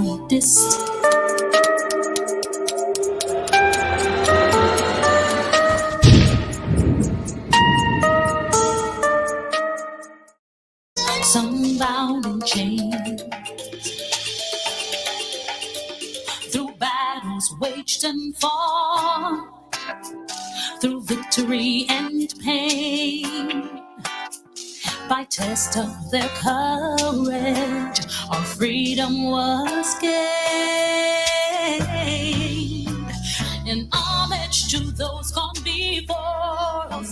sweetest. Some bound in chains, through battles waged and fought, through victory and pain, by test of their courage, our freedom was gained. In homage to those gone before us,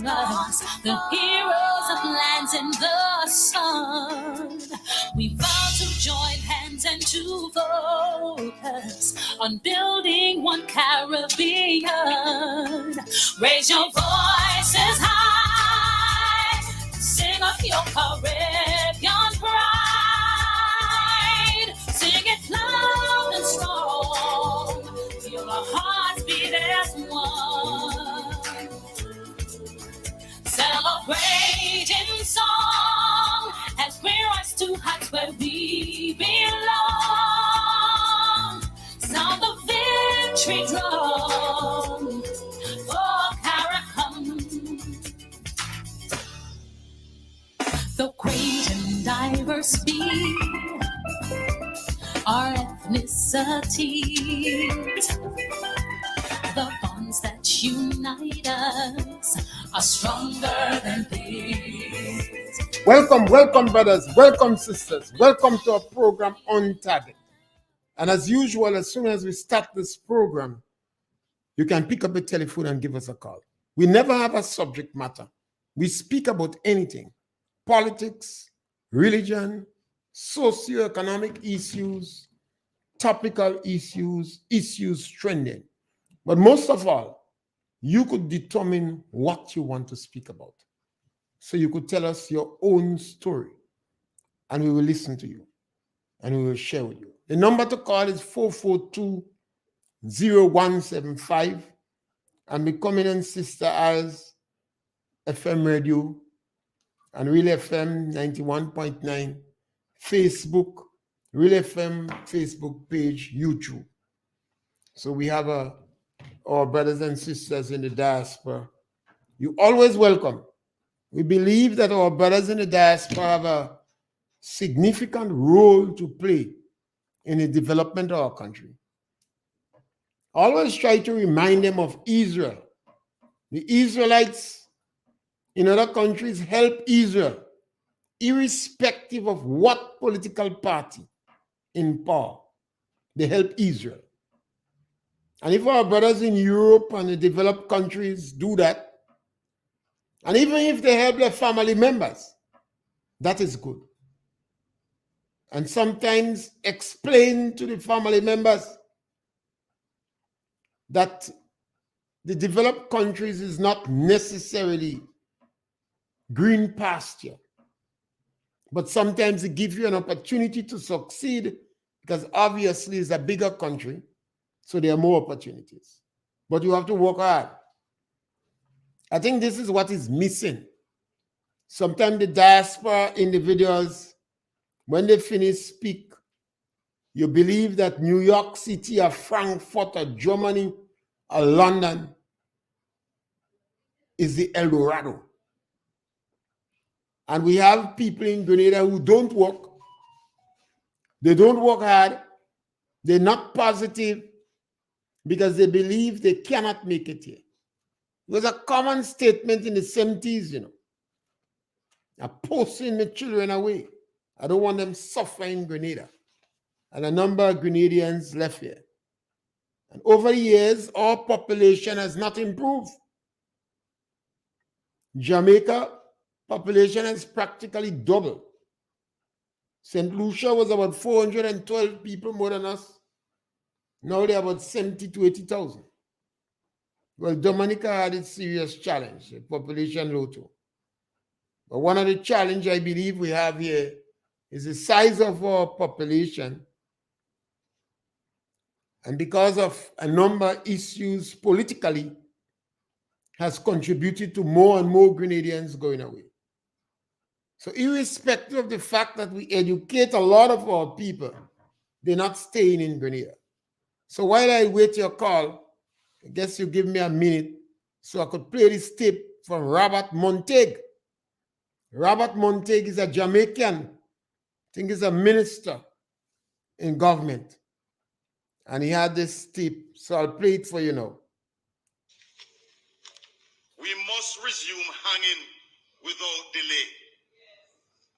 the heroes of lands in the sun, we vow to join hands and to focus on building one Caribbean. Raise your voices high, sing of your Caribbean pride. Sing it loud and strong, feel our hearts beat as one. Celebrate in song as we rise to heights where we belong. Sound the victory drum for Caracom. The great and diverse be our ethnicities. The bonds that unite us are stronger than these. Welcome, brothers. Welcome, sisters. Welcome to our program On Target. And as usual, as soon as we start this program, you can pick up a telephone and give us a call. We never have a subject matter. We speak about anything: politics, religion, socioeconomic issues, topical issues, issues trending. But most of all, you could determine what you want to speak about. So you could tell us your own story, and we will listen to you, and we will share with you. The number to call is 442-0175, and becoming a sister as FM radio and Real FM 91.9, Facebook, Real FM Facebook page, YouTube. So we have our brothers and sisters in the diaspora. You're always welcome. We believe that our brothers in the diaspora have a significant role to play in the development of our country. Always try to remind them of Israel. The Israelites in other countries help Israel, irrespective of what political party in power. They help Israel. And if our brothers in Europe and the developed countries do that, and even if they help their family members, that is good. And sometimes explain to the family members that the developed countries is not necessarily green pasture, but sometimes it gives you an opportunity to succeed because obviously it's a bigger country, so there are more opportunities. But you have to work hard. I think this is what is missing. Sometimes the diaspora individuals, when they finish speak, you believe that New York City or Frankfurt or Germany or London is the El Dorado. And we have people in Grenada who don't work. They don't work hard. They're not positive because they believe they cannot make it here. It was a common statement in the 70s, I'm posting the children away. I don't want them suffering in Grenada. And a number of Grenadians left here. And over the years, our population has not improved. Jamaica population has practically doubled. St. Lucia was about 412 people more than us. Now they're about 70 to 80,000. Well, Dominica had a serious challenge, the population low too. But one of the challenges I believe we have here is the size of our population. And because of a number of issues politically, has contributed to more and more Grenadians going away. So irrespective of the fact that we educate a lot of our people, they're not staying in Grenada. So while I wait your call, I guess you give me a minute so I could play this tape from Robert Montague. Robert Montague is a Jamaican. I think he's a minister in government. And he had this tape, so I'll play it for you now. We must resume hanging without delay.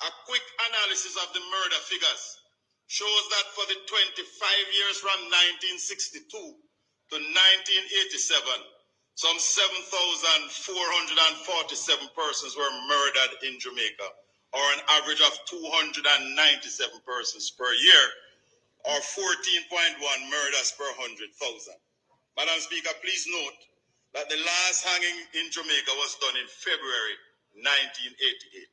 A quick analysis of the murder figures shows that for the 25 years from 1962 to 1987, some 7,447 persons were murdered in Jamaica, or an average of 297 persons per year, or 14.1 murders per 100,000. Madam Speaker, please note that the last hanging in Jamaica was done in February 1988.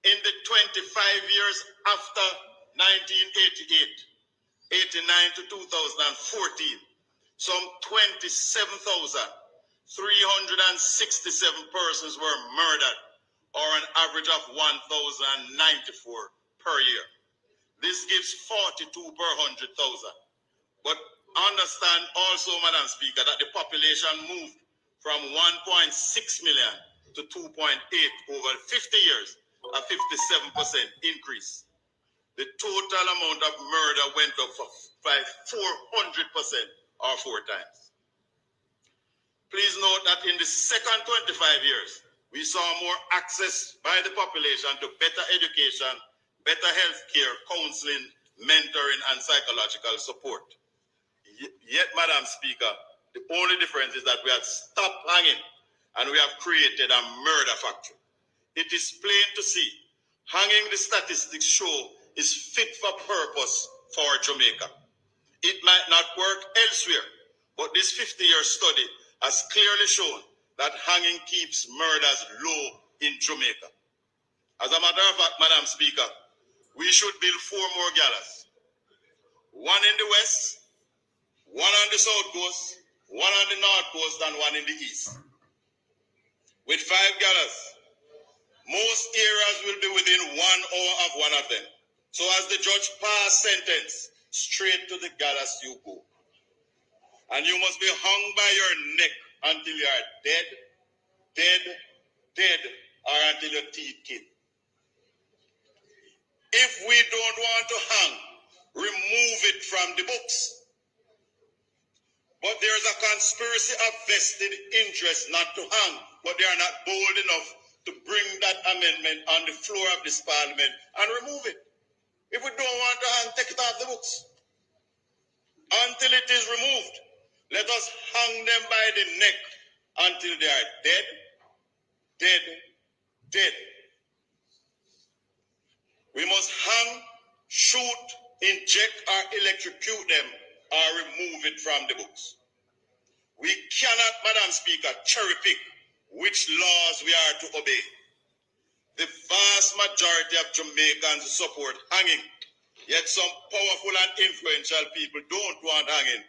In the 25 years after 1988, 89 to 2014, some 27,367 persons were murdered, or an average of 1,094 per year. This gives 42 per 100,000. But understand also, Madam Speaker, that the population moved from 1.6 million to 2.8 over 50 years, a 57% increase. The total amount of murder went up by 400%, or 4 times. Please note that in the second 25 years, we saw more access by the population to better education, better health care, counseling, mentoring, and psychological support. Yet, Madam Speaker, the only difference is that we have stopped hanging and we have created a murder factory. It is plain to see, hanging, the statistics show, is fit for purpose for Jamaica. It might not work elsewhere, but this 50-year study has clearly shown that hanging keeps murders low in Jamaica. As a matter of fact, Madam Speaker, we should build 4 more gallows. One in the west, one on the south coast, one on the north coast, and one in the east. With 5 gallows, most areas will be within 1 hour of one of them. So as the judge pass sentence, straight to the gallows you go. And you must be hung by your neck until you are dead, dead, dead, or until your teeth kill. If we don't want to hang, remove it from the books. But there's a conspiracy of vested interest not to hang, but they are not bold enough to bring that amendment on the floor of this parliament and remove it. If we don't want to hang, take it off the books. Until it is removed, let us hang them by the neck until they are dead, dead, dead. We must hang, shoot, inject, or electrocute them, or remove it from the books. We cannot, Madam Speaker, cherry pick which laws we are to obey. The vast majority of Jamaicans support hanging, yet some powerful and influential people don't want hanging,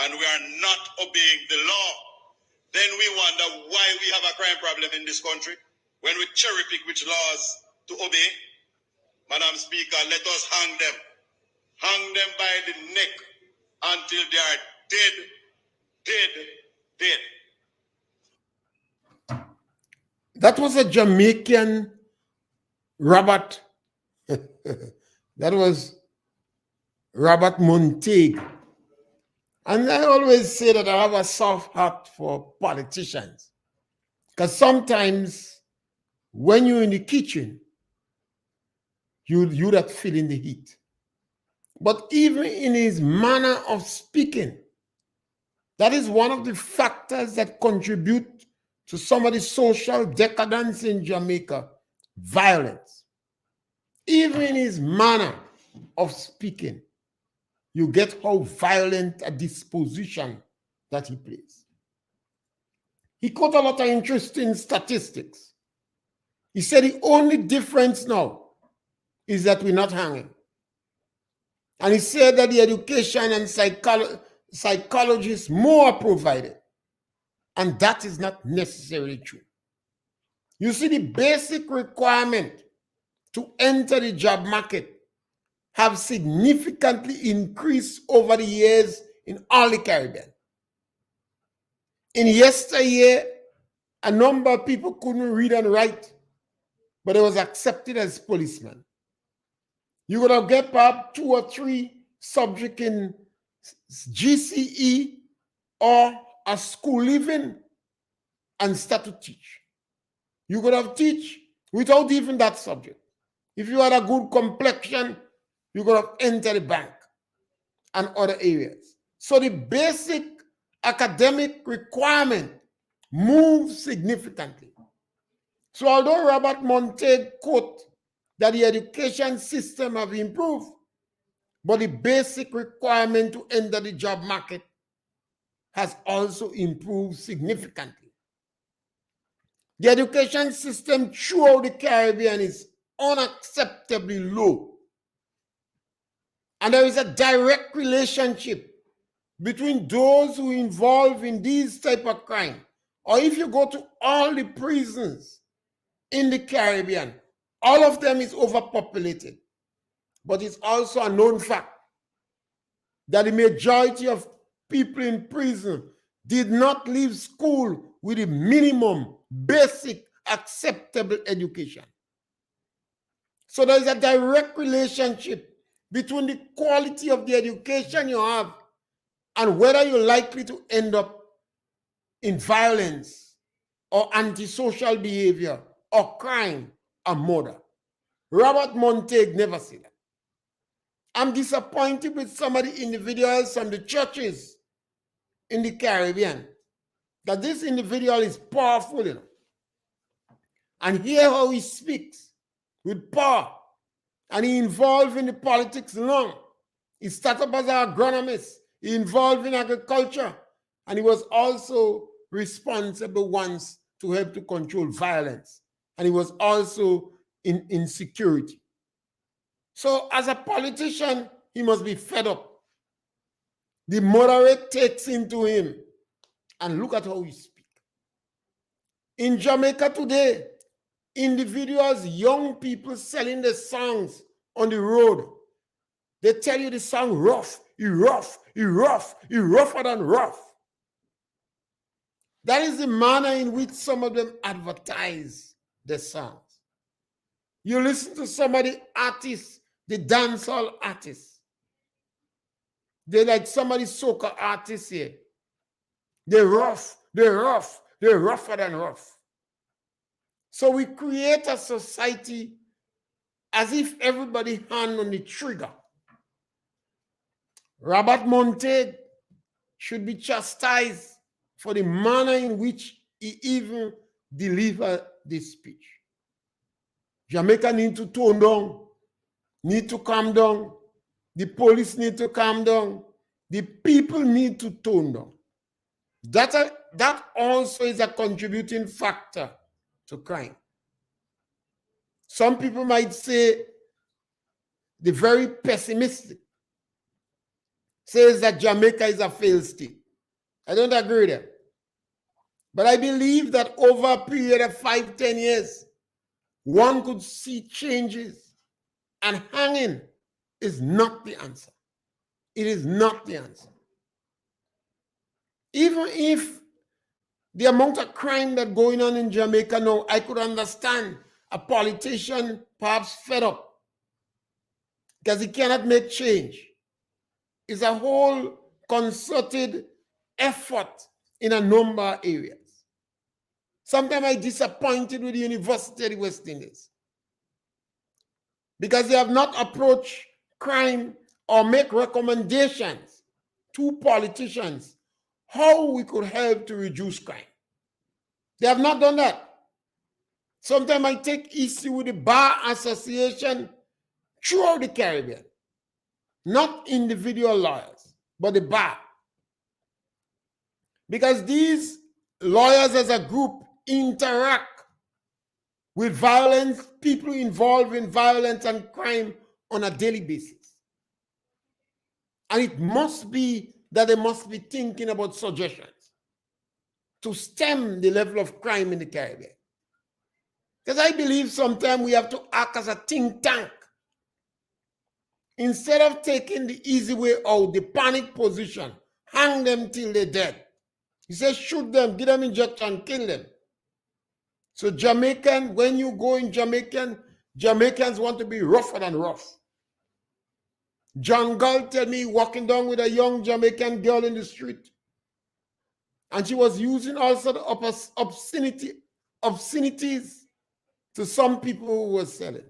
and we are not obeying the law. Then we wonder why we have a crime problem in this country when we cherry pick which laws to obey. Madam Speaker, let us hang them. Hang them by the neck until they are dead, dead, dead. That was a Jamaican Robert. That was Robert Montague. And I always say that I have a soft heart for politicians. Because sometimes when you're in the kitchen, you're not feeling the heat. But even in his manner of speaking, that is one of the factors that contribute to some of the social decadence in Jamaica, violence. Even in his manner of speaking, you get how violent a disposition that he plays. He quoted a lot of interesting statistics. He said the only difference now is that we're not hanging. And he said that the education and psychologists more are provided. And that is not necessarily true. You see, the basic requirement to enter the job market have significantly increased over the years in all the Caribbean. In yesteryear, a number of people couldn't read and write, but they was accepted as policemen. You would have get perhaps 2 or 3 subjects in GCE or a school living and start to teach. You could have teach without even that subject. If you had a good complexion, you could have entered the bank and other areas. So the basic academic requirement moved significantly. So although Robert Montague quote that the education system have improved, but the basic requirement to enter the job market has also improved significantly. The education system throughout the Caribbean is unacceptably low. And there is a direct relationship between those who involve in these type of crime. Or if you go to all the prisons in the Caribbean, all of them is overpopulated. But it's also a known fact that the majority of people in prison did not leave school with a minimum, basic, acceptable education. So there is a direct relationship between the quality of the education you have and whether you're likely to end up in violence or antisocial behavior or crime or murder. Robert Montague never said that. I'm disappointed with some of the individuals from the churches in the Caribbean that this individual is powerful, and hear how he speaks with power, and he involved in the politics long. He started up as an agronomist. He involved in agriculture, and he was also responsible once to help to control violence, and he was also in security. So as a politician, he must be fed up. The moderate takes into him, and look at how he speaks. In Jamaica today, individuals, young people selling the songs on the road, they tell you the song rough, he rough, he rough, he rougher than rough. That is the manner in which some of them advertise the songs. You listen to some of the artists, the dancehall artists. They're like some of the soca artists here. They're rough, they're rough, they're rougher than rough. So we create a society as if everybody hand on the trigger. Robert Montague should be chastised for the manner in which he even delivered this speech. Jamaica need to tone down, need to calm down. The police need to calm down. The people need to tone down. That also is a contributing factor to crime. Some people might say the very pessimistic says that Jamaica is a failed state. I don't agree with that. But I believe that over a period of 5-10 years, one could see changes, and hanging is not the answer. It is not the answer. Even if the amount of crime that's going on in Jamaica now, I could understand a politician perhaps fed up because he cannot make change. It's a whole concerted effort in a number of areas. Sometimes I'm disappointed with the University of the West Indies because they have not approached crime or make recommendations to politicians how we could help to reduce crime. They have not done that. Sometimes I take issue with the Bar Association throughout the Caribbean, not individual lawyers, but the bar. Because these lawyers as a group interact with violence, people involved in violence and crime on a daily basis. And it must be that they must be thinking about suggestions to stem the level of crime in the Caribbean. Because I believe sometimes we have to act as a think tank Instead of taking the easy way out, the panic position, hang them till they're dead. He says, shoot them, give them injection, kill them. So Jamaican, when you go in Jamaicans want to be rougher than rough. John Gull tell me walking down with a young Jamaican girl in the street, and she was using all sort of obscenities to some people who were selling.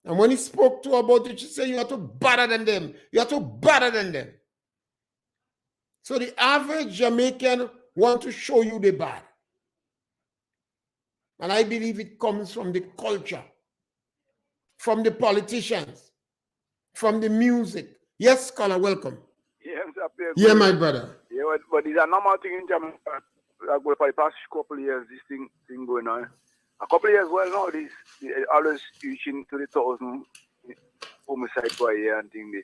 And when he spoke to her about it, she said, you are too better than them. You are too better than them. So the average Jamaican want to show you the bad. And I believe it comes from the culture, from the politicians, from the music. Yes, scholar, welcome. Yeah, Mr. Pierre, Yeah, my brother. Yeah, but it's a normal thing in Jamaica. For the past couple of years, this thing going on. A couple of years, well, now, this always reaching to the 1,000 homicide per year and thing.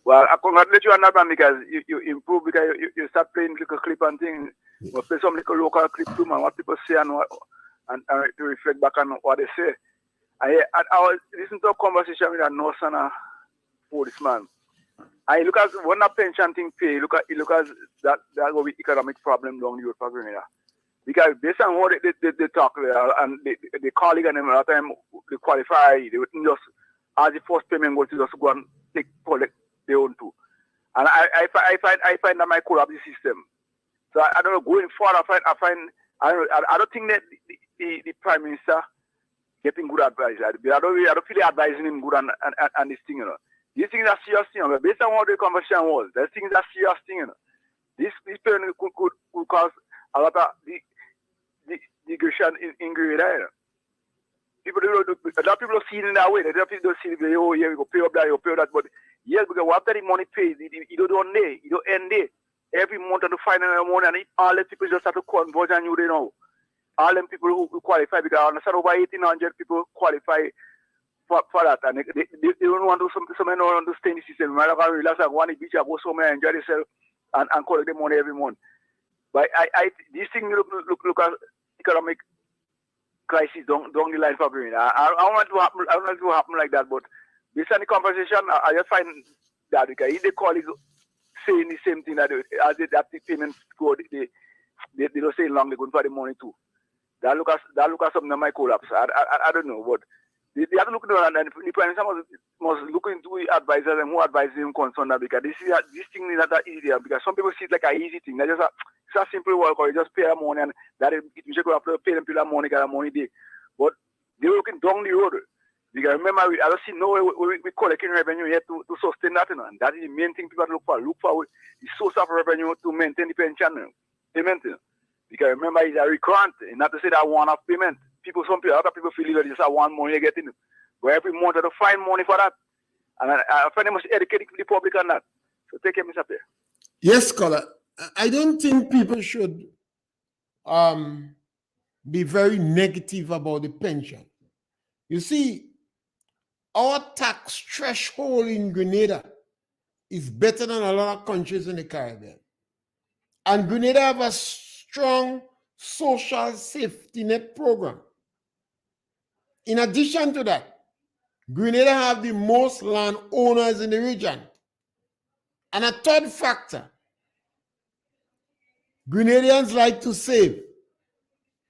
Well, I congratulate you on that one because you improve, because you start playing little clip and thing. You play some little local clip too, man, what people say and to reflect back on what they say. I was listening to a conversation with a nurse and a policeman. I look at when a pension thing pay, look at that will be economic problem down the road for Grenada. Because based on what they talk and the colleague and them at the time they qualify, they wouldn't just as the first payment go to just go and collect their own too. And I find that might collapse the system. So I don't know, going forward I don't think that the Prime Minister getting good advice. I don't feel advising him good on this thing, you know. These things are serious thing, but based on what the conversation was, these things are serious thing, you know. This parent could cause a lot of digression in Grenada, you know. A lot of people see it in that way. A lot of people don't see it, oh yeah, we go pay up that, you pay up that, but yes, because after the money pays, you don't day, you don't end day. Every month on the final money, and all the people just have to converge and you know. All them people who qualify, because I understand over 1,800 people qualify for that, and they don't want to some don't understand the system. I don't relax, I go on the beach, I go somewhere, enjoy themselves, and collect the money every month. But this thing look at economic crisis down the line for Green. I don't want to happen like that, but based on the conversation, I just find that because if the colleagues saying the same thing that as the payment go, they don't say long, they're going for the money too. That look at something that might collapse. I don't know, but they have to look into it, and the Prime Minister must look into the advisors and who advises him concerned that, because this thing is not that easy, because some people see it like an easy thing. It's a simple work, or you just pay a money and that you just have to pay them people money, get a money day. But they're looking down the road. Because remember, I don't see no way we collecting revenue here to sustain that, you know, and that is the main thing people look for. Look for the source of revenue to maintain the pension payment. You know. Because remember, it's a recurrent, not to say that one-off payment. Other people feel that just a one money they're getting. But every month they have to find money for that. And I find they must educate the public on that. So take care, Mr. Pierre. Yes, scholar. I don't think people should be very negative about the pension. You see, our tax threshold in Grenada is better than a lot of countries in the Caribbean. And Grenada have a strong social safety net program. In addition to that, Grenada have the most land owners in the region. And a third factor, Grenadians like to save.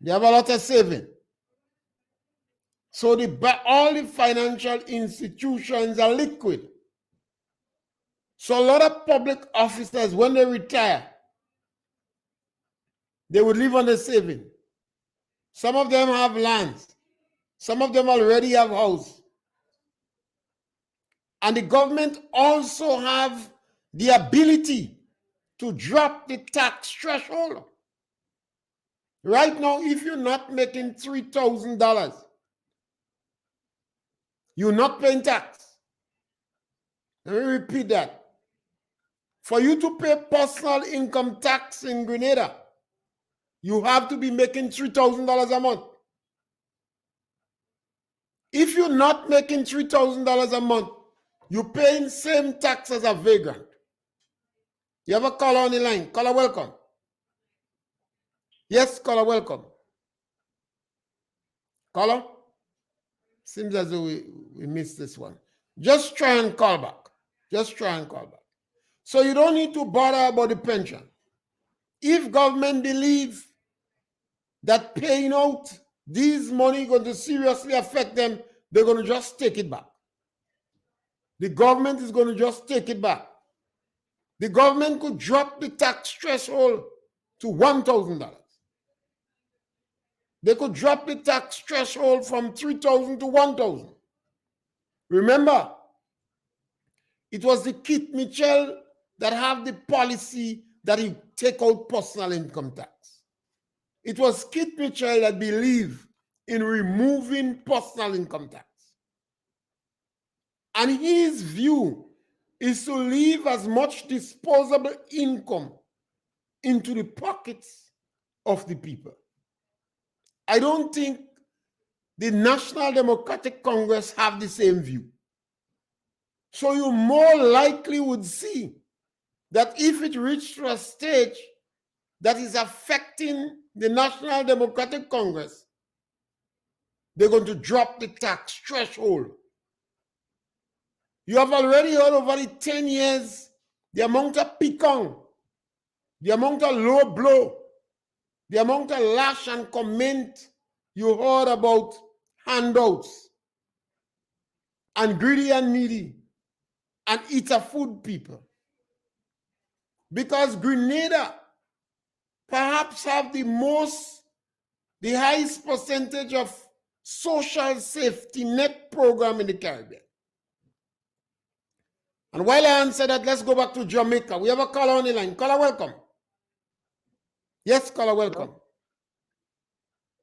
They have a lot of saving. So all the financial institutions are liquid. So a lot of public officers, when they retire, they would live on the saving. Some of them have lands. Some of them already have houses. And the government also have the ability to drop the tax threshold. Right now, if you're not making $3,000, you're not paying tax. Let me repeat that. For you to pay personal income tax in Grenada, you have to be making $3,000 a month. If you're not making $3,000 a month, you're paying same tax as a vagrant. You have a caller on the line. Caller, welcome. Yes, caller, welcome. Caller? Seems as though we missed this one. Just try and call back. Just try and call back. So you don't need to bother about the pension. If government believe that paying out these money going to seriously affect them, they're going to just take it back. The government is going to just take it back. The government could drop the tax threshold to $1,000. They could drop the tax threshold from $3,000 to $1,000. Remember, it was the Keith Mitchell that have the policy that he take out personal income tax. It was Keith Mitchell that believed in removing personal income tax. And his view is to leave as much disposable income into the pockets of the people. I don't think the National Democratic Congress have the same view. So you more likely would see that if it reached to a stage that is affecting the National Democratic Congress, they're going to drop the tax threshold. You have already heard over the 10 years the amount of pecan, the amount of low blow, the amount of lash and comment you heard about handouts and greedy and needy and eater food people. Because Grenada perhaps have the highest percentage of social safety net program in the Caribbean. And while I answer that, let's go back to Jamaica. We have a caller on the line. Caller, welcome. Yes, caller, welcome.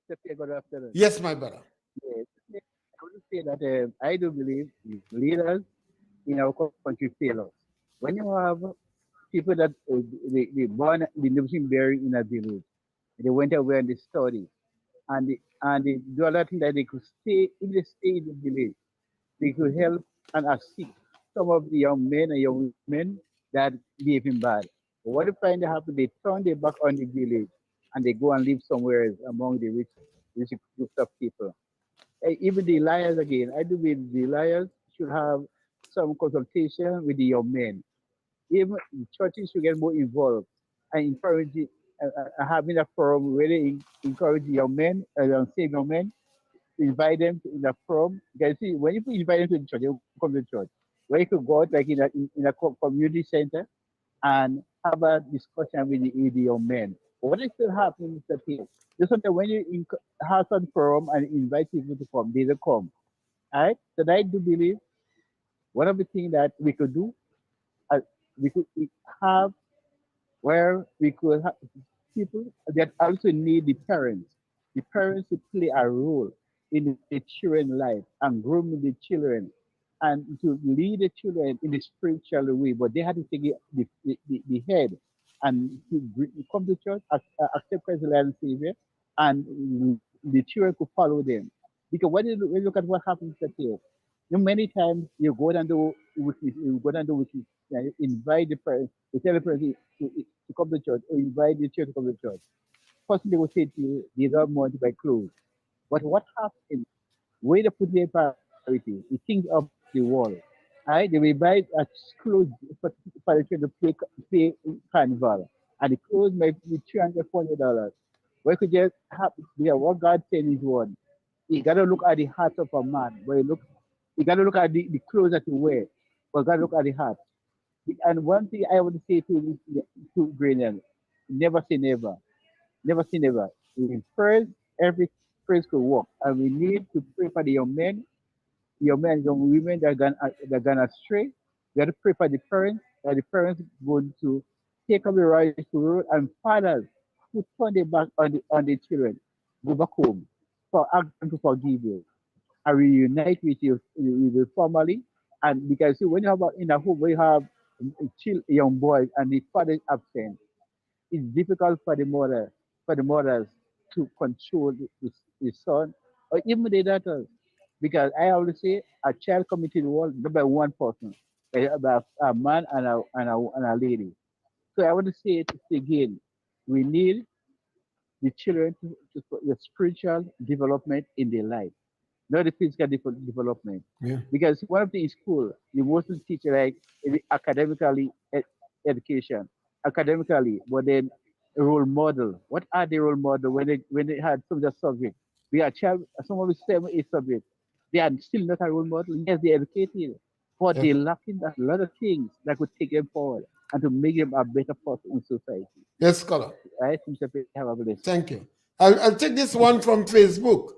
Good afternoon. Yes, my brother. Yes. I would say that I do believe leaders in our country fail us. When you have people that they born the nation bearing in a village, they went away and they study, and they do a lot of things that they could stay, if they stay in the village, they could help and assist some of the young men and young women that behaving bad. But what they find happen, they turn their back on the village and they go and live somewhere else among the rich groups of people. Even the liars again, I do believe the liars should have some consultation with the young men. Even the churches should get more involved and encourage having a forum where they encourage young men, same young men, invite them to in a forum. You can see when you invite them to the church, they will come to the church. Where you could go out like in a community center and have a discussion with the young men. But what is still happening is that here, just sometimes when you have some forum and invite people to come, they don't come. All right? So I do believe one of the things that we could do, uh, we have where we could have people that also need the parents. The parents to play a role in the children's life and grooming the children and to lead the children in the spiritual way. But they had to take the head and to come to church, accept Christ as Lord and Savior, and the children could follow them. Because when you look at what happens at here, many times you go down to witness, invite the parents, you tell the parents to come to church, or invite the church to come to church. First thing they will say to you, they don't want to buy clothes. But what happens? Where they put their priority, the things of the world. Right? They will buy a clothes for the children to play carnival. And the clothes might be $300, $400. Where could just have what God said in his word. You gotta look at the heart of a man. You gotta look at the clothes that you wear. But gotta look at the heart. And one thing I want to say to Greenland, never say never. Never say never. First, every praise could work. And we need to pray for the young men, young women that gone astray. We got to pray for the parents, that the parents going to take up the right road, and fathers who turn their back on the children, go back home, for ask them to forgive you. And reunite with your family. And because see, when you have in a home where you have young boys and the father is absent, it's difficult for the mothers to control the son or even the daughters. Because I always say a child coming to the world not by one person, by a man and a lady. So I want to say it again. We need the children to the spiritual development in their life. not the physical development. Yeah. Because one of the in school, you mostly teach like academically education, academically, but then a role model. What are the role model when they had some of the subject? We are child, some of the 7, 8 subject. They are still not a role model. Yes, they're educated, but Yeah. they're lacking a lot of things that could take them forward and to make them a better person in society. Yes, scholar. I think that we have a blessing. Thank you. I'll take this one from Facebook.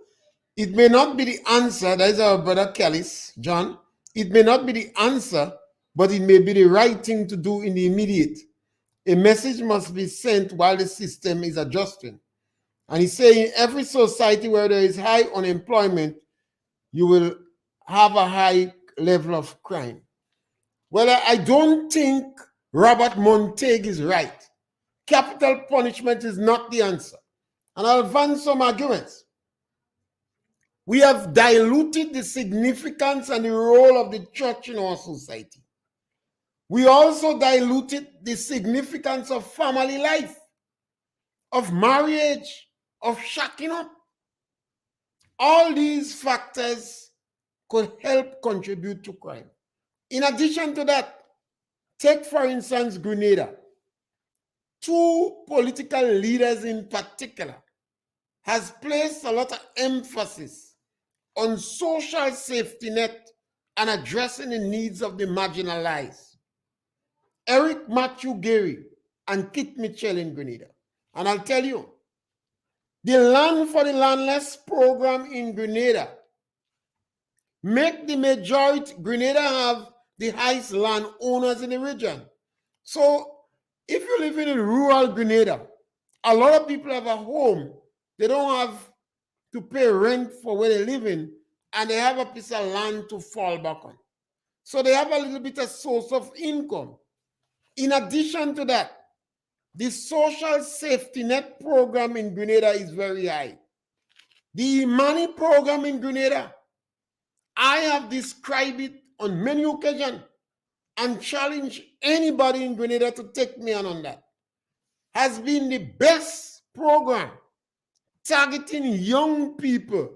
It may not be the answer. That is our brother Kellis, John. It may not be the answer, but it may be the right thing to do in the immediate. A message must be sent while the system is adjusting. And he's saying every society where there is high unemployment, you will have a high level of crime. Well, I don't think Robert Montague is right. Capital punishment is not the answer. And I'll advance some arguments. We have diluted the significance and the role of the church in our society. We also diluted the significance of family life, of marriage, of shacking up. All these factors could help contribute to crime. In addition to that, take for instance Grenada. 2 political leaders in particular has placed a lot of emphasis on social safety net and addressing the needs of the marginalized. Eric Matthew Gary and Kit Mitchell in Grenada. And I'll tell you, the Land for the Landless program in Grenada make the majority, Grenada have the highest land owners in the region. So if you live in a rural Grenada, a lot of people have a home. They don't have to pay rent for where they live in, and they have a piece of land to fall back on. So they have a little bit of source of income. In addition to that, the social safety net program in Grenada is very high. The money program in Grenada, I have described it on many occasions and challenge anybody in Grenada to take me on that, has been the best program targeting young people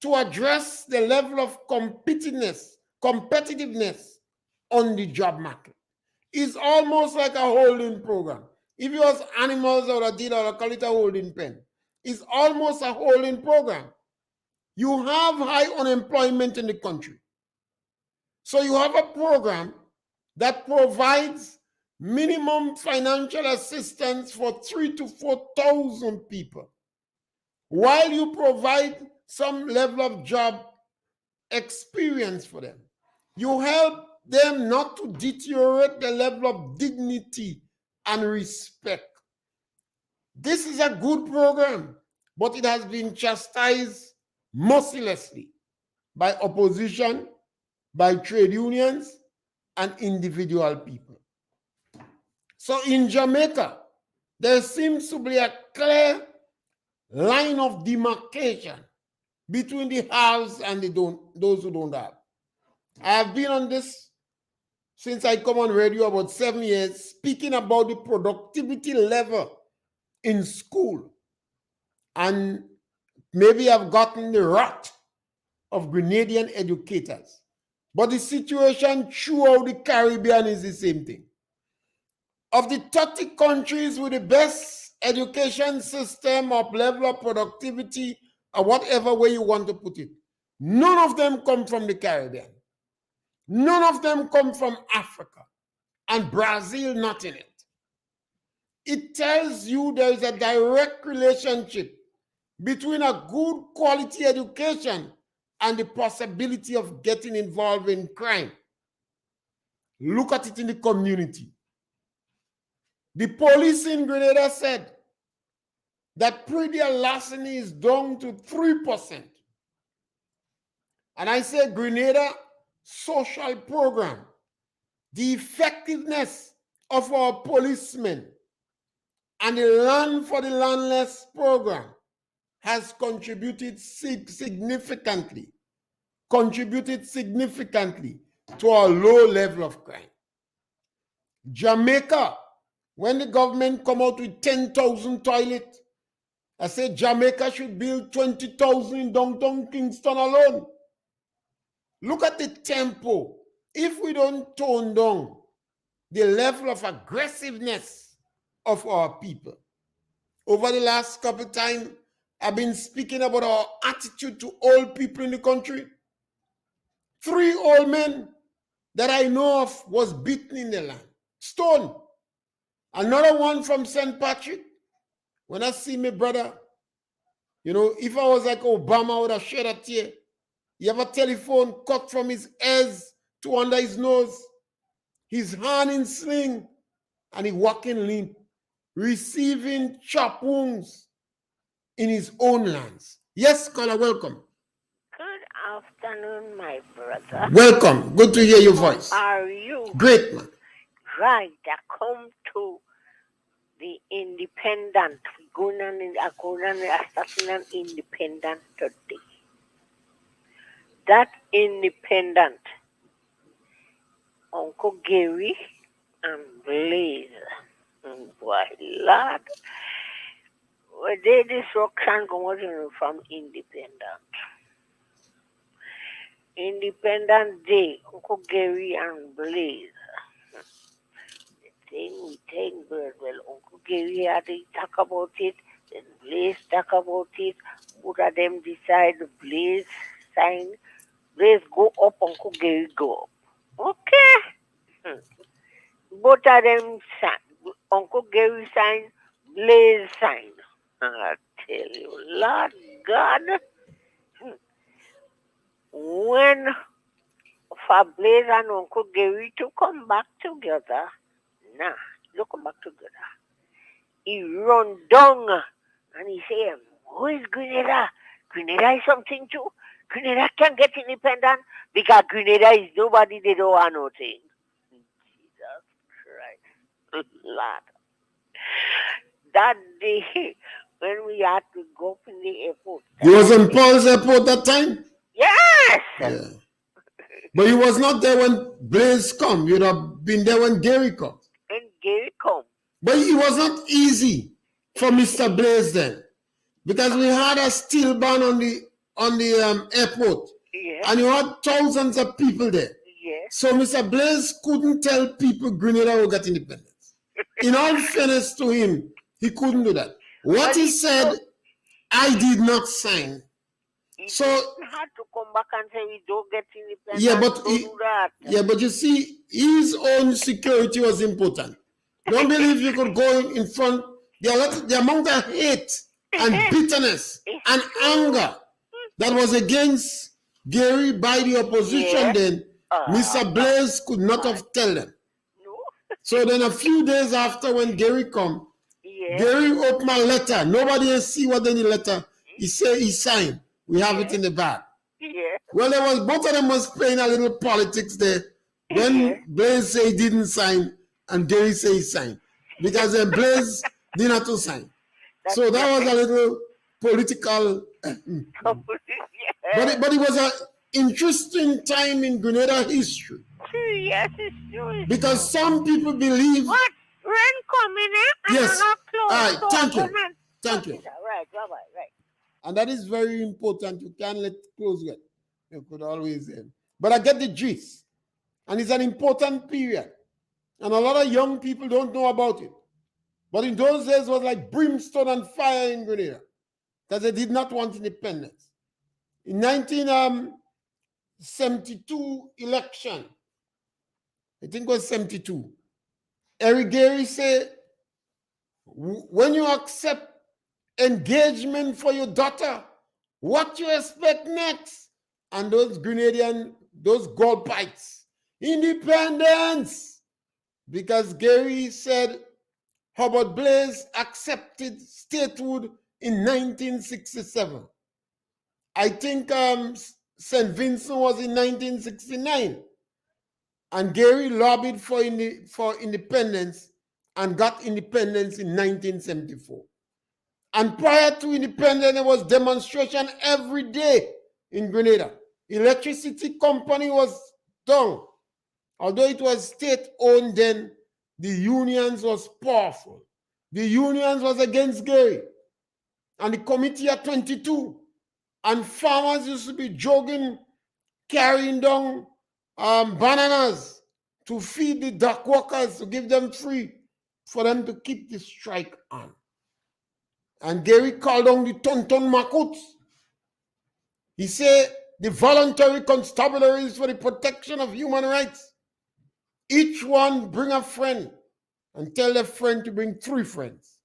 to address the level of competitiveness on the job market. It's almost like a holding program. If it was animals or a deal or call it a holding pen, it's almost a holding program. You have high unemployment in the country. So you have a program that provides minimum financial assistance for 3,000 to 4,000 people, while you provide some level of job experience for them. You help them not to deteriorate the level of dignity and respect. This is a good program, but it has been chastised mercilessly by opposition, by trade unions, and individual people. So in Jamaica, there seems to be a clear line of demarcation between the haves and those who don't have. I have been on this since I come on radio about 7 years, speaking about the productivity level in school. And maybe I've gotten the rot of Grenadian educators. But the situation throughout the Caribbean is the same thing. Of the 30 countries with the best education system of level of productivity, or whatever way you want to put it, none of them come from the Caribbean. None of them come from Africa, and Brazil not in it. It tells you there is a direct relationship between a good quality education and the possibility of getting involved in crime. Look at it in the community. The police in Grenada said that pre-deal larceny is down to 3%. And I say Grenada social program, the effectiveness of our policemen and the Land for the Landless program has contributed significantly to our low level of crime. Jamaica, when the government come out with 10,000 toilets I said Jamaica should build 20,000 in downtown Kingston alone. Look at the tempo. If we don't tone down the level of aggressiveness of our people. Over the last couple of times, I've been speaking about our attitude to old people in the country. 3 old men that I know of was beaten in the land. Stone. Another one from St. Patrick. When I see my brother, you know, if I was like Obama, I would have shed a tear. You have a telephone cut from his ears to under his nose, his hand in sling, and he walking limp, receiving chop wounds in his own lands. Yes, caller, welcome. Good afternoon, my brother. Welcome. Good to hear your voice. How are you? Great, man. Right, I come to the independent. Going on assassinate independent today. That independent, Uncle Gary and Blaze, boy, Lord, they destruction going from independent. Independent Day, Uncle Gary and Blaze. We think very well. Uncle Gary had to talk about it, then Blaze talk about it. Both of them decide Blaze sign. Blaze go up, Uncle Gary go up. Okay. Both of them sign. Uncle Gary sign, Blaze sign. I tell you, Lord God, when for Blaze and Uncle Gary to come back together, nah, you come back together. He run down and he say, who is Grenada? Grenada is something too. Grenada can get independent because Grenada is nobody, they don't want nothing. Jesus Christ. Lord. That day when we had to go up in the airport. You was in Paul's airport that time? Yes! Yeah. But you was not there when Blaze come. You'd have been there when Gary come. And Gary come. But it was not easy for Mr. Blaze then, because we had a steel ban on the airport, Yes. and you had thousands of people there. Yes. So Mr. Blaze couldn't tell people Grenada will get independence. In all fairness to him, he couldn't do that. What he said, I did not sign. So he had to come back and say we don't get independence. Yeah, but you see, his own security was important. Don't believe you could go in front. The amount of hate and bitterness and anger that was against Gary by the opposition then, Mr. Blaze could not have told them. No. So then a few days after when Gary come, Gary opened a letter. Nobody else see what in the letter. He said he signed. We have it in the back. Yeah. Well, there was both of them was playing a little politics there. When Blaze say he didn't sign and Gary say he signed, because then Blaze didn't have to sign. So that was a little political. But it was an interesting time in Grenada history. Yes, it's true. Because some people believe. What? Rain coming in? Yes. All right. Thank you. Thank you. Right. Right. And that is very important. You can't let close yet. You could always end. But I get the gist. And it's an important period. And a lot of young people don't know about it. But in those days, it was like brimstone and fire in Grenada. Because they did not want independence. In 1972 election, I think it was 72, Eric Gary said, when you accept engagement for your daughter, what you expect next? And those Grenadian, those gold pipes, independence. Because Gary said Hubert Blaze accepted statehood in 1967. I think St. Vincent was in 1969. And Gary lobbied for independence and got independence in 1974. And prior to independence, there was demonstration every day in Grenada. Electricity company was down. Although it was state-owned then, the unions was powerful. The unions was against Gary. and the committee at 22. And farmers used to be jogging, carrying down bananas to feed the dock workers, to give them free, for them to keep the strike on. And Gary called on the Tonton Makuts. He said the voluntary constabularies for the protection of human rights. Each one bring a friend and tell their friend to bring 3 friends.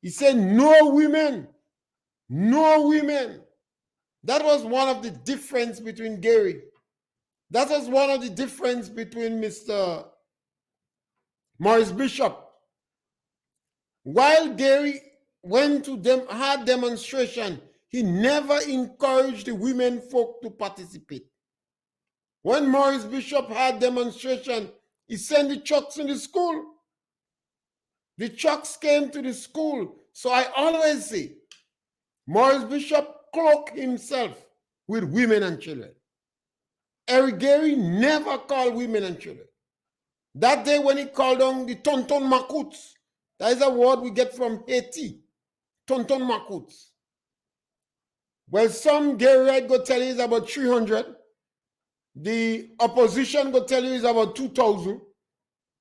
He said no women, no women. That was one of the difference between Gary. That was one of the difference between Mr. Morris Bishop. While Gary went to them, had demonstration, he never encouraged the women folk to participate. When Morris Bishop had demonstration, he sent the chucks in the school. The chucks came to the school. So I always say, Morris Bishop cloaked himself with women and children. Eric Gary never called women and children. That day when he called on the Tonton Makuts, that is a word we get from Haiti, Tonton Makuts. Well, some Garyite go tell you it's about 300. The opposition go tell you it's about 2,000.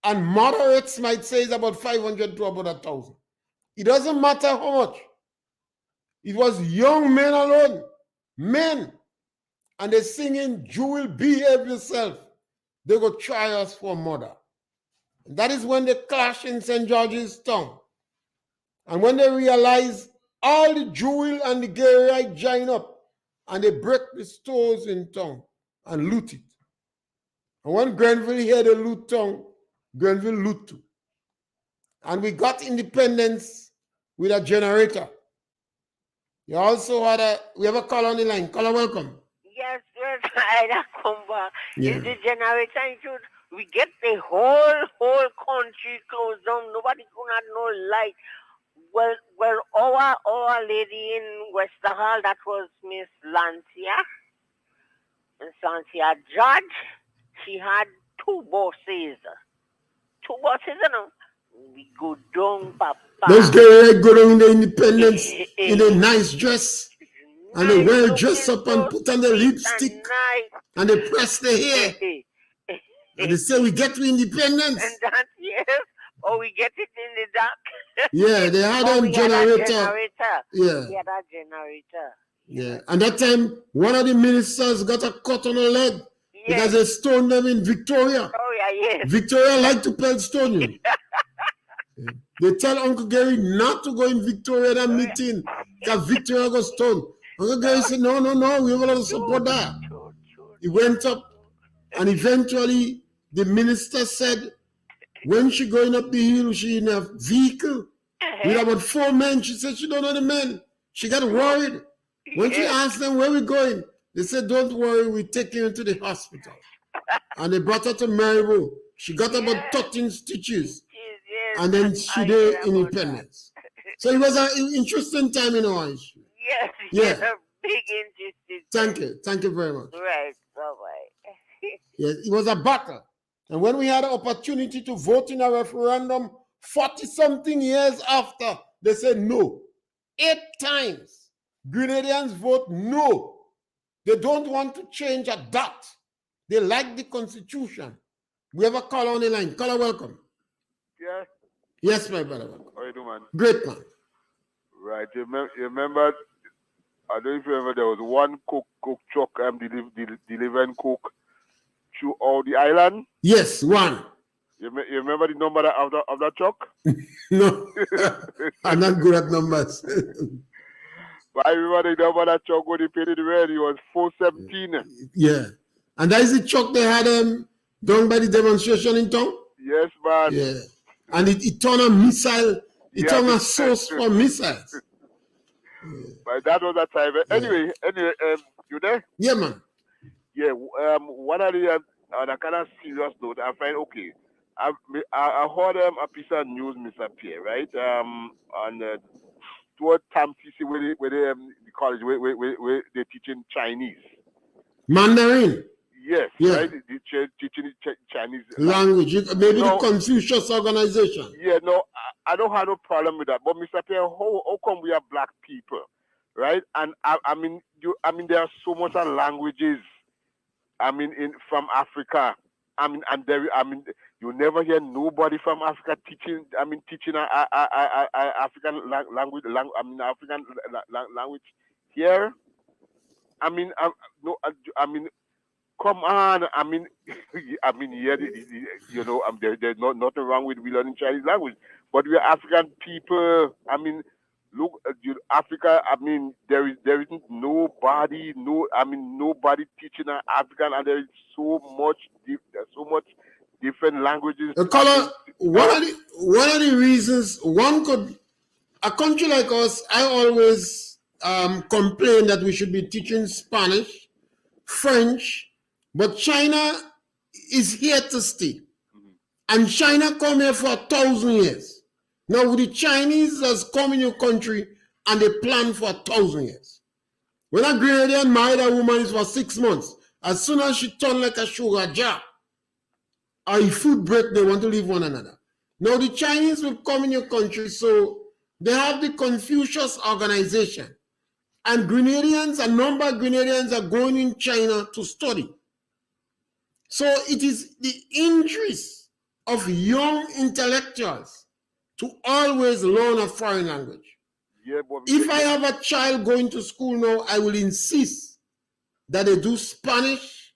And moderates might say it's about 500 to about 1,000. It doesn't matter how much. It was young men alone, men. And they're singing, "You will behave yourself." They go try us for murder. And that is when they clash in St. George's Town. And when they realize all the Jewel and the Garyite join up and they break the stores in town and loot it. And when Grenville hear the loot town, Grenville loot too. And we got independence with a generator. You also had we have a call on the line. Caller, welcome. Yes, I come back. Yeah. Is the generator we get the whole country closed down. Nobody could not no light. Well, our lady in Wester Hall, that was Miss Lancia. And Lancia Judge, she had 2 bosses. 2 bosses, you know. We go down, Papa. Those girls go down in the independence in a nice dress. And they well dress up and put on the lipstick. And they press the hair. And they say, we get to independence. And that, yes. Or we get it in the dark. Yeah, they had a generator. Yeah. We had a generator. Yeah. And that time, one of the ministers got a cut on her leg. Because they stoned them in Victoria. Oh, yeah, yes. Victoria like to pelt stone you. Yeah. They tell Uncle Gary not to go in Victoria that meeting. Because Victoria got stoned. Uncle Gary said, no, we have a lot of support there. He went up and eventually the minister said, when she going up the hill, she in a vehicle with about 4 men. She said she don't know the men. She got worried. When she asked them where we going, they said, don't worry, we take you to the hospital. And they brought her to Maryville. She got about 13 stitches. And then she did independence. So it was an interesting time in our history. Yes, a big interesting. Thank you very much. Right, bye-bye. Yes, it was a battle. And when we had an opportunity to vote in a referendum 40-something years after, they said no. 8 times, Grenadians vote no. They don't want to change a dot. They like the Constitution. We have a caller on the line. Caller, welcome. Yeah. Yes, my brother. How you doing, man? Great, man. Right. You remember, I don't know if you remember, there was one coke truck delivering coke through all the island. Yes, one. You remember the number of that truck? No, I'm not good at numbers. But I remember the number of that truck when he paid it red, it was 417. Yeah. And that is the truck they had done by the demonstration in town? Yes, man. Yeah. And it turned a missile, turned a source for missiles. But that was that time. Anyway, you there? Yeah, man. Yeah, one of the on a kind of serious note, I find I heard a piece of news, Mr. Pierre, right? On toward Tam TC where the college where they're teaching Chinese. Mandarin. Yes, yeah. Right. Teaching Chinese language. Maybe the Confucius organization. Yeah, no, I don't have no problem with that. But Mr. Pierre, how come we are black people right? And I mean, there are so much languages. I mean, from Africa. I mean, and there, I mean, you never hear nobody from Africa teaching. I mean, teaching African language. I mean, African language here. I mean, no, I mean, come on. I mean, I mean, yeah, you know, there's nothing wrong with we learning Chinese language, but we're African people. I mean, look, Africa. I mean, there isn't nobody, nobody teaching African, and there is there's so much different languages. Color, one of the reasons a country like us, I always complain that we should be teaching Spanish, French, but China is here to stay. And China come here for 1,000 years. Now the Chinese has come in your country and they plan for 1,000 years. When a Grenadian married a woman, it's for 6 months. As soon as she turned like a sugar jar, or a food break, they want to leave one another. Now the Chinese will come in your country, so they have the Confucius organization. And Grenadians, a number of Grenadians are going in China to study. So it is the interest of young intellectuals to always learn a foreign language. Yeah, but if I have a child going to school now, I will insist that they do Spanish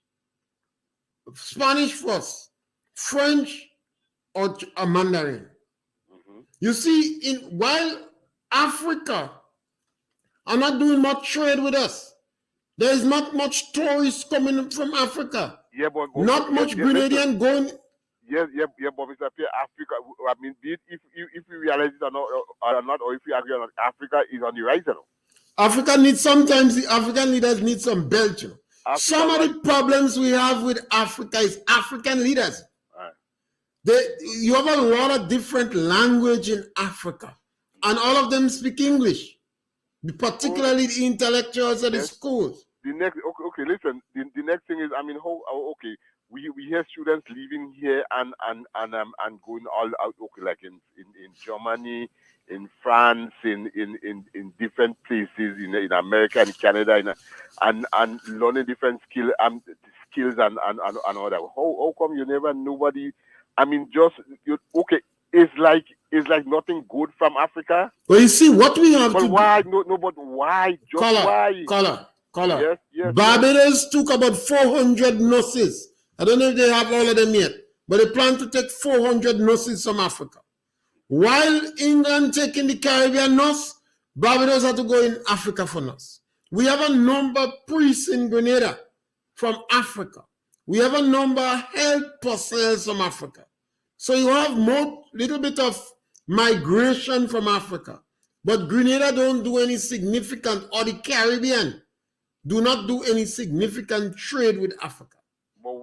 first, French, or a Mandarin. You see, while Africa are not doing much trade with us, there is not much tourists coming from Africa. Yeah, but not much Grenadian going. Yes, but Mr. Pierre, Africa. I mean, if we realize it or not, or if we agree on it, Africa is on the rise now. Sometimes the African leaders need some belt. Some of the problems we have with Africa is African leaders. You have a lot of different language in Africa, and all of them speak English, particularly the intellectuals at the schools. The next, okay, listen. The next thing is, I mean, okay, we hear students leaving here and going all out, okay, like in Germany, in France, in different places in America and Canada, and learning different skills and all that. How come nobody? I mean, okay. It's like nothing good from Africa. Well, you see what we have to why? No, but why? Why? Color. Barbados took about 400 nurses. I don't know if they have all of them yet, but they plan to take 400 nurses from Africa. While England taking the Caribbean nurse, Barbados had to go in Africa for nurse. We have a number of priests in Grenada from Africa. We have a number of health personnel from Africa. So you have little bit of migration from Africa. But Grenada don't do any significant, or the Caribbean do not do any significant trade with Africa. But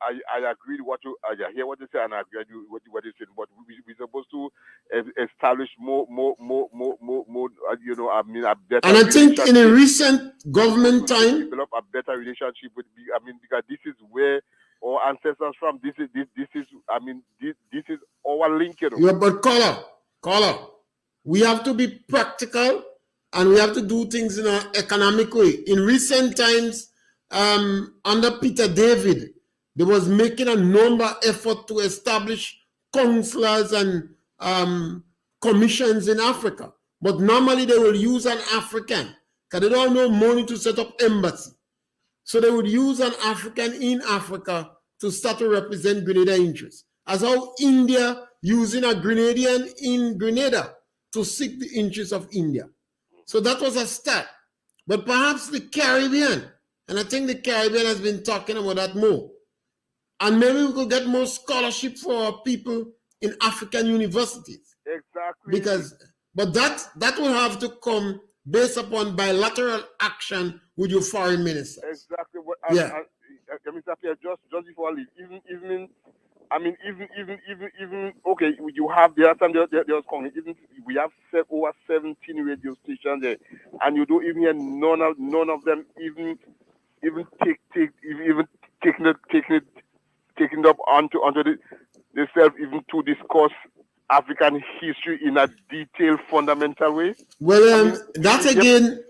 I agree with I hear what you say, and I agree with what you said. But we're supposed to establish more, I mean, a better. And I think in a recent government time, develop a better relationship with. I mean, because this is where our ancestors from. This is. I mean, this is our link. Yeah, but caller, we have to be practical, and we have to do things in an economic way. In recent times, under Peter David, they was making a number of effort to establish consulars and commissions in Africa. But normally they will use an African, because they don't have no money to set up embassy. So they would use an African in Africa to start to represent Grenada interests. As how India using a Grenadian in Grenada to seek the interests of India. So that was a start. But perhaps the Caribbean, and I think the Caribbean has been talking about that more. And maybe we could get more scholarship for our people in African universities. Exactly. But that will have to come based upon bilateral action with your foreign ministers. Exactly. Mr. Pierre, just before I leave, even okay, you have the other time there was calling. Even we have over 17 radio stations there, and you don't even hear none of them even taking it up onto themselves even to discuss African history in a detailed, fundamental way. Well, that again,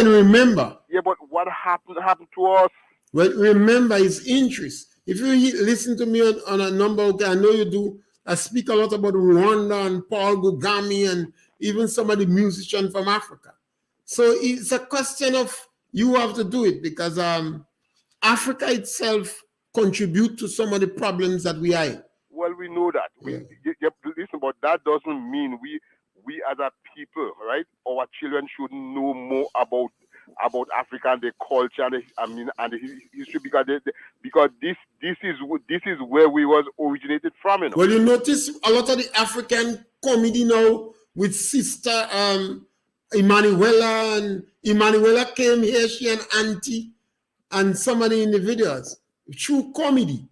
remember. Yeah, but what happened to us? Well, remember his interest. If you listen to me on a number, okay, I know you do. I speak a lot about Rwanda and Paul Kagame and even some of the musicians from Africa. So it's a question of you have to do it because Africa itself contribute to some of the problems that we are in. Well, we know that. Listen, but that doesn't mean we as a people, right? Our children should know more about Africa and the culture and the history because this is where we was originated from. You know? Well, you notice a lot of the African comedy now with Sister Emanuela, and Emanuela came here, she and Auntie, and some of the individuals, true comedy.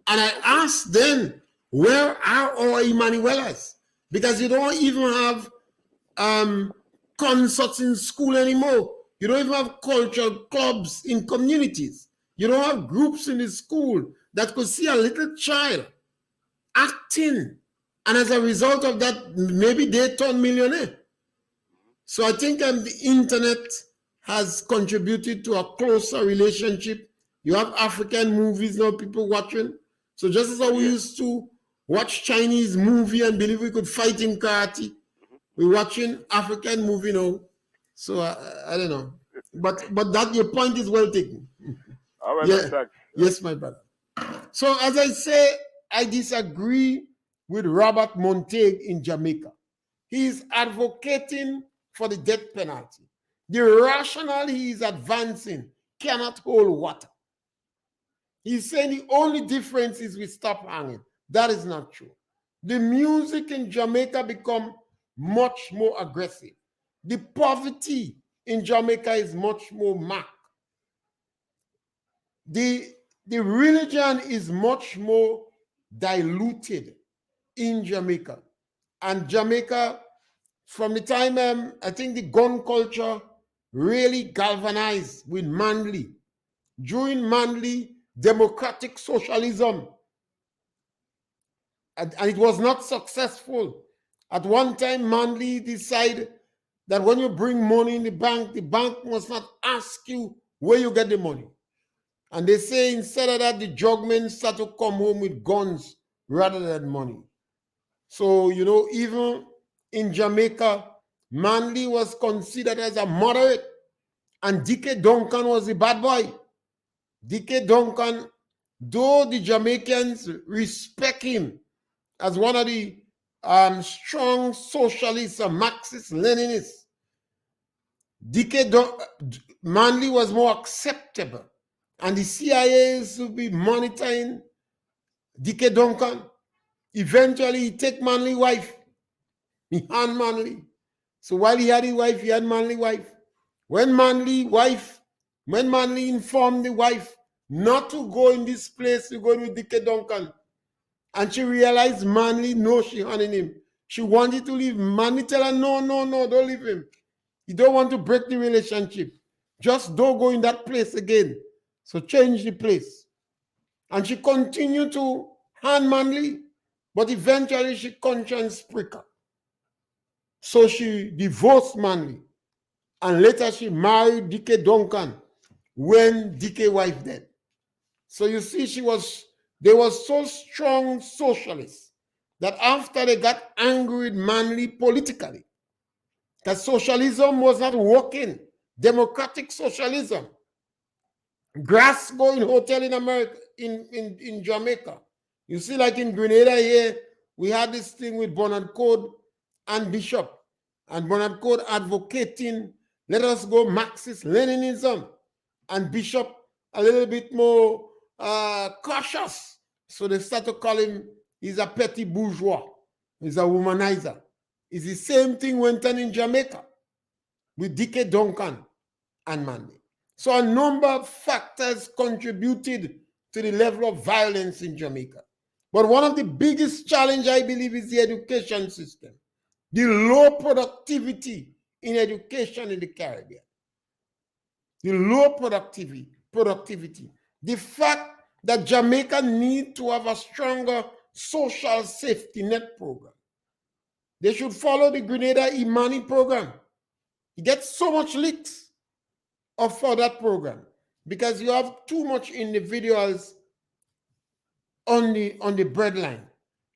And I asked them, where are our Emanuelas? Because you don't even have concerts in school anymore. You don't even have cultural clubs in communities. You don't have groups in the school that could see a little child acting. And as a result of that, maybe they turn millionaire. So I think the internet has contributed to a closer relationship. You have African movies now, people watching. So just as how we used to watch Chinese movie and believe we could fight in karate, we're watching African movie now. So I don't know. But that your point is well taken. All right, yeah. Yes, my brother. So as I say, I disagree with Robert Montague in Jamaica. He is advocating for the death penalty. The rationale he is advancing cannot hold water. He's saying the only difference is we stop hanging. That is not true. The music in Jamaica become much more aggressive. The poverty in Jamaica is much more marked. The religion is much more diluted in Jamaica. And Jamaica, from the time I think the gun culture really galvanized with Manley. During Manley, democratic socialism, and it was not successful. At one time, Manley decided that when you bring money in the bank must not ask you where you get the money. And they say instead of that, the jugmen start to come home with guns rather than money. So, you know, even in Jamaica, Manley was considered as a moderate, and Dickie Duncan was the bad boy. Dickie Duncan, though the Jamaicans respect him as one of the strong socialists and Marxist-Leninists, Manley was more acceptable. And the CIA should be monitoring Dickie Duncan. Eventually, he take Manley wife. He had Manley. So while he had his wife, he had Manley wife. When Manley informed the wife not to go in this place, to go with Dickie Duncan, and she realized Manley, no, she hunting him. She wanted to leave. Manley tell her, no, don't leave him. You don't want to break the relationship. Just don't go in that place again. So change the place. And she continued to hand Manley, but eventually she conscience pricked her. So she divorced Manley. And later she married Dickie Duncan when Dickie's wife died. So you see, they were so strong socialists that after they got angry with Manley politically, that socialism was not working, democratic socialism. Grass going hotel in America, in Jamaica. You see, like in Grenada here, we had this thing with Bernard Code and Bishop. And Bernard Code advocating, let us go Marxist-Leninism. And Bishop a little bit more cautious. So they start to call him, he's a petty bourgeois. He's a womanizer. It's the same thing went on in Jamaica with Dickie Duncan and Manley. So a number of factors contributed to the level of violence in Jamaica. But one of the biggest challenges, I believe, is the education system. The low productivity in education in the Caribbean. The low productivity. The fact that Jamaica needs to have a stronger social safety net program. They should follow the Grenada Imani program. You get so much leaks for that program because you have too much individuals on the breadline,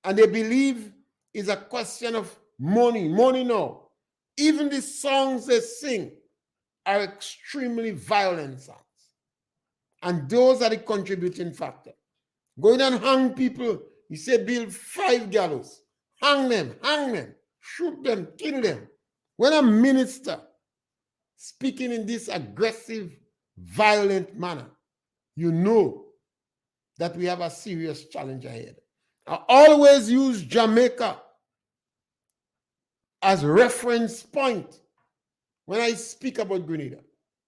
and they believe it's a question of money. Money now. Even the songs they sing are extremely violent songs, and those are the contributing factor. Going and hang people. He said, build 5 gallows. Hang them, shoot them, kill them. When a minister speaking in this aggressive, violent manner, you know that we have a serious challenge ahead. I always use Jamaica as reference point when I speak about Grenada.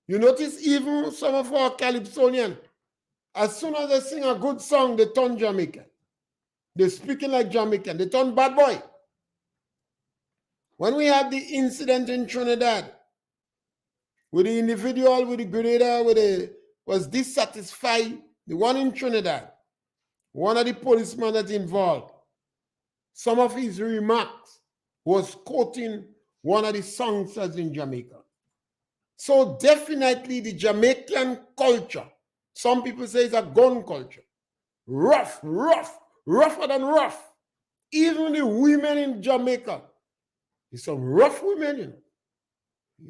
You notice even some of our Calypsonians, as soon as they sing a good song, they turn Jamaican. They're speaking like Jamaican. They turn bad boy. When we had the incident in Trinidad, with the individual with the Grenada was dissatisfied, the one in Trinidad, one of the policemen that's involved, some of his remarks was quoting one of the songsters in Jamaica. So definitely the Jamaican culture, some people say it's a gun culture. Rough, rougher than rough. Even the women in Jamaica, there's some rough women, you know.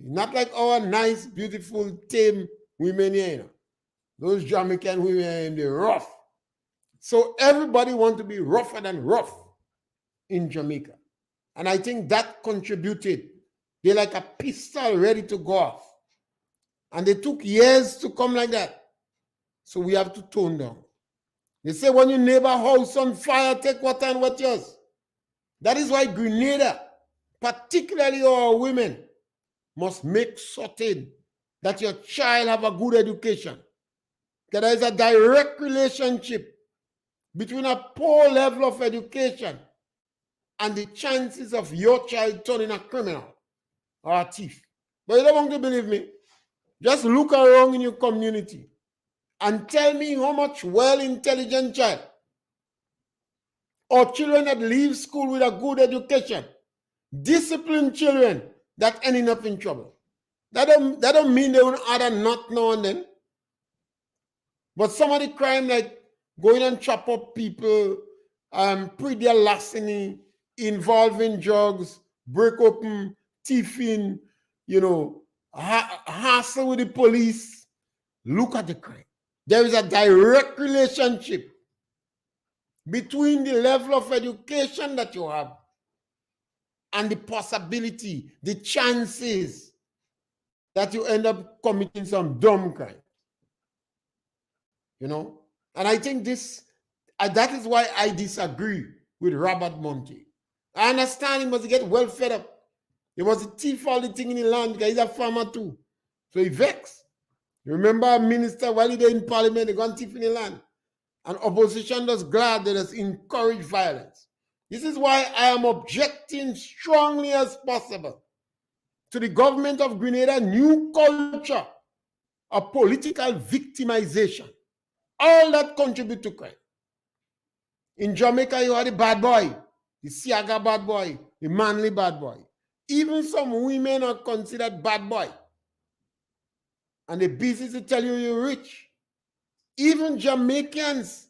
Not like our nice, beautiful, tame women here, you know. Those Jamaican women, they're rough. So everybody wants to be rougher than rough in Jamaica. And I think that contributed. They're like a pistol ready to go off. And they took years to come like that. So we have to tone down. They say when your neighbor house on fire, take water and wet yours. That is why Grenada, particularly our women, must make certain that your child have a good education. Because there is a direct relationship between a poor level of education and the chances of your child turning a criminal or a thief. But you don't want to believe me? Just look around in your community and tell me how much well-intelligent child or children that leave school with a good education, disciplined children that ending up in trouble. That don't mean they will add a nut now and then. But some of the crime like going and chop up people, pre-their larceny, involving drugs, break open, thieving, you know, hassle with the police. Look at the crime. There is a direct relationship between the level of education that you have and the possibility, the chances that you end up committing some dumb crime. You know? And I think that is why I disagree with Robert Monty. I understand he must get well fed up. He was a thief all the thing in the land because he's a farmer too. So he vexed. You remember a minister while he was in parliament, they gone thief in the land. And opposition was glad that has encouraged violence. This is why I am objecting strongly as possible to the government of Grenada new culture of political victimization. All that contribute to crime. In Jamaica, you are the bad boy, the Siaga bad boy, the manly bad boy. Even some women are considered bad boy. And they're busy to tell you you're rich. Even Jamaicans,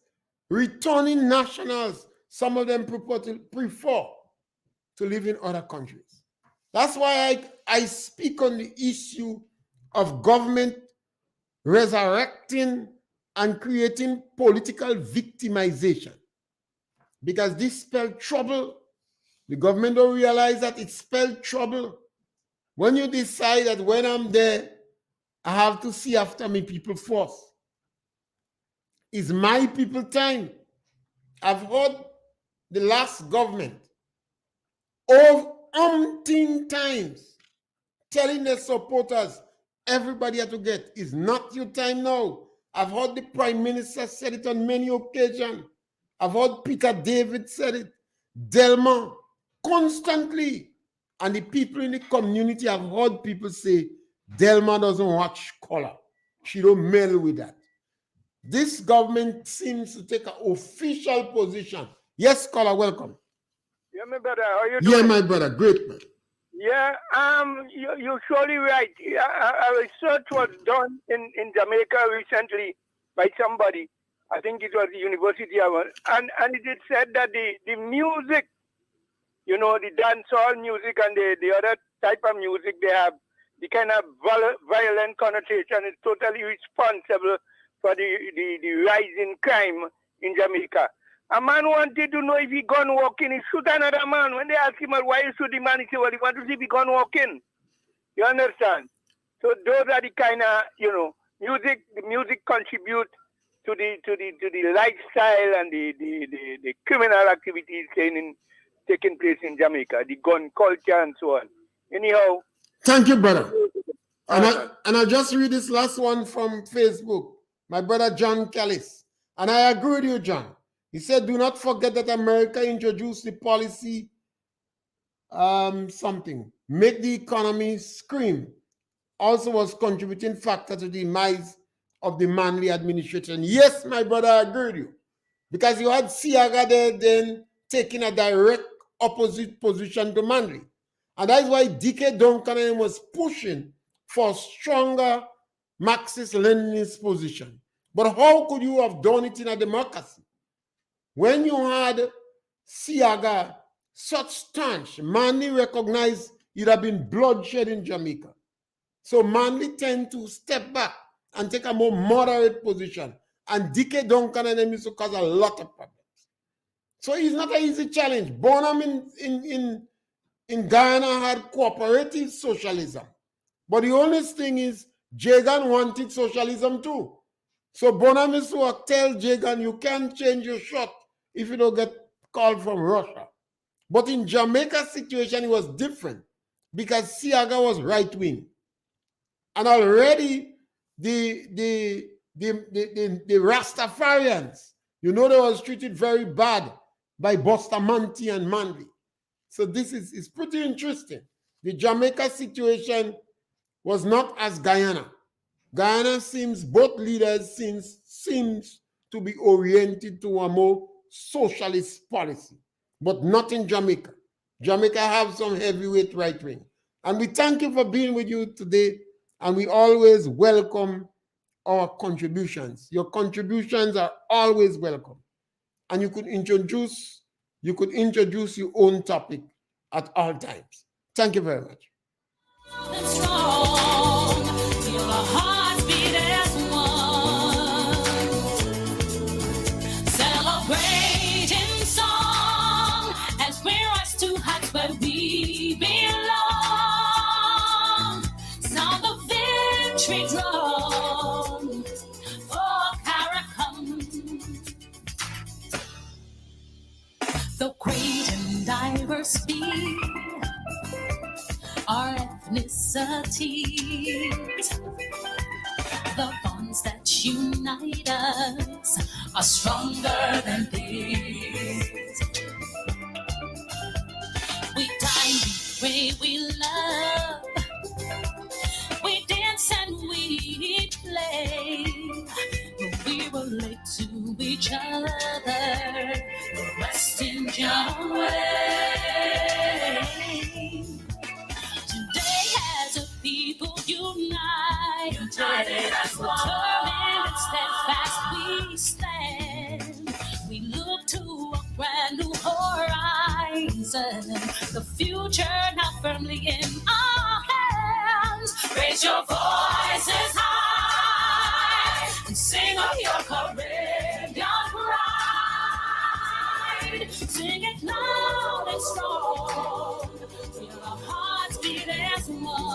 returning nationals, some of them prefer to live in other countries. That's why I speak on the issue of government resurrecting and creating political victimization. Because this spells trouble. The government don't realize that it spells trouble. When you decide that when I'm there, I have to see after me people first. It's my people time. I've heard the last government of umpteen times telling their supporters, everybody has to get, it's not your time now. I've heard the Prime Minister said it on many occasions. I've heard Peter David said it, Delma, constantly. And the people in the community have heard people say, Delma doesn't watch color. She don't meddle with that. This government seems to take an official position. Yes, caller, welcome. Yeah, my brother. How you Yeah, doing? my brother. Great, man. Yeah, you're surely right. Yeah, a research was done in Jamaica recently by somebody. I think it was the university, and it is said that the music, you know, the dancehall music and the other type of music they have, the kind of violent connotation is totally responsible for the rise in crime in Jamaica. A man wanted to know if he gone walking, he shoot another man. When they ask him, well, why you shoot the man, he said, well, he want to see if he gone walking. You understand? So those are the kind of, you know, the music contribute to the lifestyle and the criminal activities taking place in Jamaica, the gun culture and so on. Anyhow. Thank you, brother. Awesome. And I just read this last one from Facebook. My brother John Callis. And I agree with you, John. He said, do not forget that America introduced the policy something. Make the economy scream. Also was contributing factor to the demise of the Manley administration. Yes, my brother, I agree with you. Because you had Siaga there then taking a direct opposite position to Manley. And that's why DK Duncan was pushing for stronger Marxist-Leninist position. But how could you have done it in a democracy? When you had Siaga such staunch, Manley recognized it had been bloodshed in Jamaica. So Manley tend to step back and take a more moderate position. And DK Duncan and them used to cause a lot of problems. So it's not an easy challenge. Bonham in Guyana had cooperative socialism. But the only thing is, Jagan wanted socialism too. So Bonham used to tell Jagan, you can't change your shot if you don't get called from Russia. But in Jamaica's situation, it was different because Siaga was right-wing. And already the Rastafarians, you know, they was treated very bad by Bustamante and Manley. So this is pretty interesting. The Jamaica situation was not as Guyana. Guyana seems, both leaders seems to be oriented to a more socialist policy, but not in Jamaica. Jamaica have some heavyweight right wing. And we thank you for being with you today. And we always welcome our contributions. Your contributions are always welcome. And you could introduce your own topic at all times. Thank you very much. Celebrating song as we rise to heights where we belong. Sound of victory drum for Caracom. The great and diverse be our ethnicities. The bonds that unite us are stronger than these. We dine, we pray, we love. We dance and we play. We relate to each other, resting Yahweh. Today as a people united as one, determined and steadfast we stand. We look to a brand new horizon, the future now firmly in our hands. Raise your voices high and sing of your Caribbean pride. Sing it loud and strong. Feel our hearts beat as one.